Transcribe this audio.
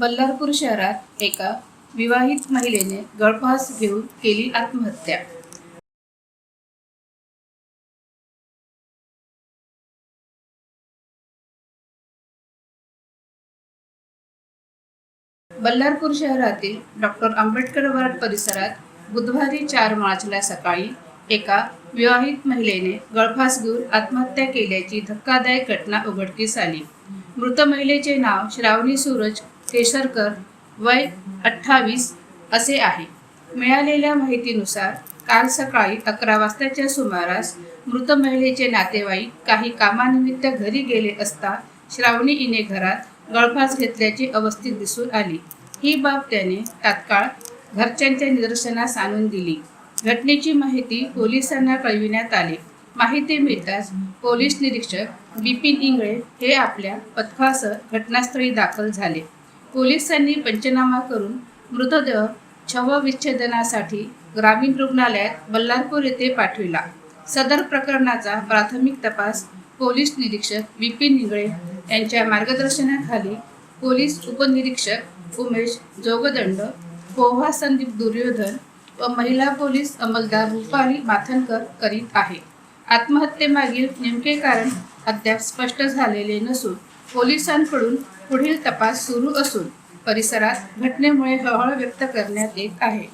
बल्लारपूर शहरात एका विवाहित महिलेने गळफास घेऊन केली आत्महत्या। बल्लारपूर शहरातील डॉक्टर आंबेडकर वार्ड परिसरात बुधवारी 4 मार्चला सकाळी एका विवाहित महिलेने गळफास घेऊन आत्महत्या केल्याची धक्कादायक घटना उघडकीस आली। मृत महिलेचे नाव श्रावणी सूरज केसरकर, वय 28 असे आहे। मिळालेल्या माहितीनुसार काल सकाळी 11 वाजताच्या सुमारास मृत महिलेचे नातेवाईक काही कामानिमित्त घरी गेले असता श्रावणी हिने घरात गळफास घेतल्याची अवस्थेत दिसून आली। ही बाब त्याने तात्काळ घरच्यांच्या निदर्शनास आणून दिली। घटनेची माहिती पोलिसांना कळविण्यात आली। माहिती मिळताच पोलीस निरीक्षक बिपिन इंगळे हे आपल्या पथकासह घटनास्थळी दाखल झाले। पोलिसांनी पंचनामा करून मृतदेह शवविच्छेदनासाठी ग्रामीण रुग्णालयात बल्लारपूर येथे पाठविला। सदर प्रकरणाचा प्राथमिक तपास पोलीस निरीक्षक बिपिन इंगळे यांच्या मार्गदर्शनाखाली पोलीस उपनिरीक्षक उमेश जोगदंड, पोहा संदीप दुर्योधन व महिला पोलीस अंमलदार रुपाली माथनकर करीत आहे। आत्महत्येमागील नेमके कारण अद्याप स्पष्ट झालेले नसून पोलिसांकडून पुढील तपास सुरू असून परिसरात घटनेमुळे हळहळ व्यक्त करण्यात येत आहे।